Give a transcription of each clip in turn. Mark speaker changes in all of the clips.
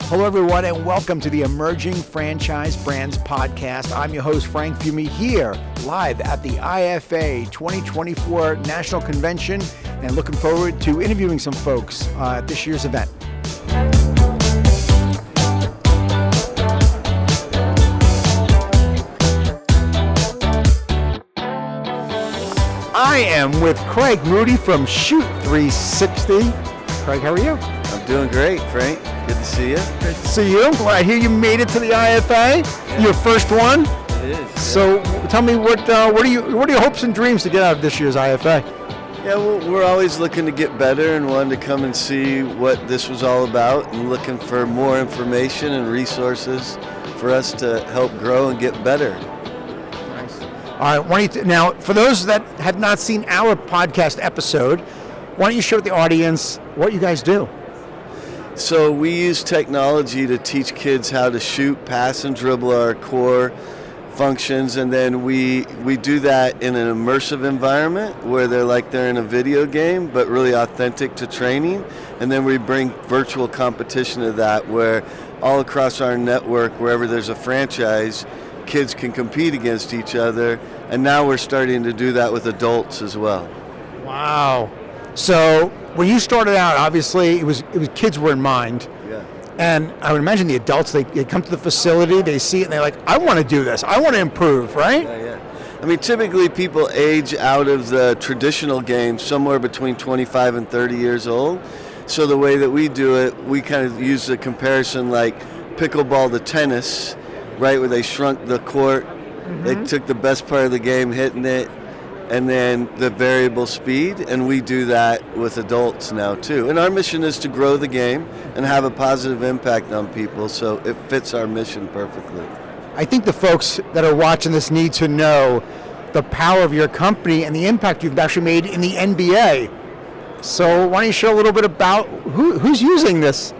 Speaker 1: Hello, everyone, and welcome to the Emerging Franchise Brands Podcast. I'm your host, Frank Fiume, here live at the IFA2024 National Convention, and looking forward to interviewing some folks at this year's event. I am with Craig Moody from Shoot 360. Craig, how are you?
Speaker 2: I'm doing great, Frank. Good to see you.
Speaker 1: Great to see you. Well, I hear you made it to the IFA. Yeah. Your first one.
Speaker 2: It is.
Speaker 1: So tell me, what are your hopes and dreams to get out of this year's IFA?
Speaker 2: Yeah, well, we're always looking to get better and wanting to come and see what this was all about and looking for more information and resources for us to help grow and get better.
Speaker 1: Nice. All right. Now, for those that have not seen our podcast episode, why don't you share with the audience what you guys do?
Speaker 2: So we use technology to teach kids how to shoot, pass, and dribble our core functions, and then we do that in an immersive environment where they're in a video game, but really authentic to training. And then we bring virtual competition to that, where all across our network, wherever there's a franchise, kids can compete against each other. And now we're starting to do that with adults as well.
Speaker 1: Wow. So when you started out, obviously it was kids were in mind.
Speaker 2: Yeah.
Speaker 1: And I would imagine the adults, they come to the facility, they see it, and they're like, I want to do this. I want to improve, right?
Speaker 2: Yeah. I mean, typically people age out of the traditional game somewhere between 25 and 30 years old. So the way that we do it, we kind of use the comparison like pickleball to tennis, right, where they shrunk the court. Mm-hmm. They took the best part of the game, hitting it, and then the variable speed, and we do that with adults now too. And our mission is to grow the game and have a positive impact on people, so it fits our mission perfectly.
Speaker 1: I think the folks that are watching this need to know the power of your company and the impact you've actually made in the NBA. So why don't you share a little bit about who's using this?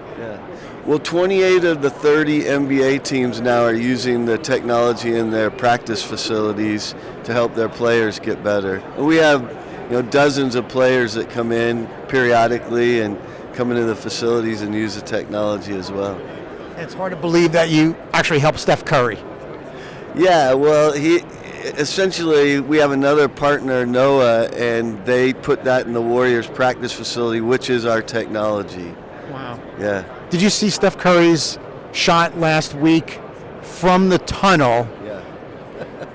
Speaker 2: Well, 28 of the 30 NBA teams now are using the technology in their practice facilities to help their players get better. And we have, dozens of players that come in periodically and come into the facilities and use the technology as well.
Speaker 1: It's hard to believe that you actually helped Steph Curry.
Speaker 2: Yeah, well, essentially we have another partner, Noah, and they put that in the Warriors practice facility, which is our technology.
Speaker 1: Wow.
Speaker 2: Yeah.
Speaker 1: Did you see Steph Curry's shot last week from the tunnel,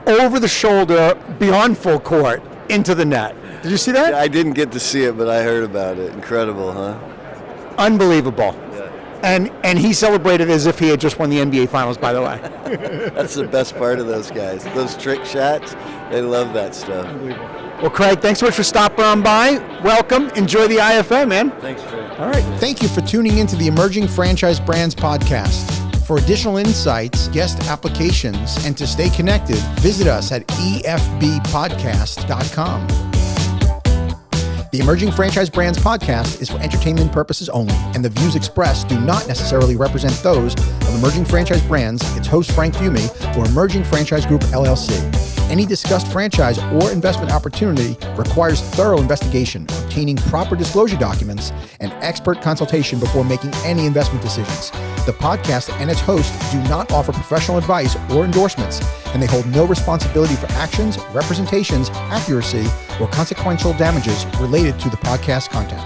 Speaker 1: over the shoulder, beyond full court, into the net? Did you see that?
Speaker 2: Yeah, I didn't get to see it, but I heard about it. Incredible, huh?
Speaker 1: Unbelievable.
Speaker 2: Yeah.
Speaker 1: And he celebrated as if he had just won the NBA Finals, by the way.
Speaker 2: That's the best part of those guys. Those trick shots, they love that stuff.
Speaker 1: Unbelievable. Well, Craig, thanks so much for stopping on by. Welcome. Enjoy the IFA, man.
Speaker 2: Thanks, Craig.
Speaker 1: All right. Thank you for tuning into the Emerging Franchise Brands Podcast. For additional insights, guest applications, and to stay connected, visit us at efbpodcast.com. The Emerging Franchise Brands Podcast is for entertainment purposes only, and the views expressed do not necessarily represent those of Emerging Franchise Brands, its host Frank Fiume, or Emerging Franchise Group, LLC. Any discussed franchise or investment opportunity requires thorough investigation, obtaining proper disclosure documents, and expert consultation before making any investment decisions. The podcast and its host do not offer professional advice or endorsements, and they hold no responsibility for actions, representations, accuracy, or consequential damages related to the podcast content.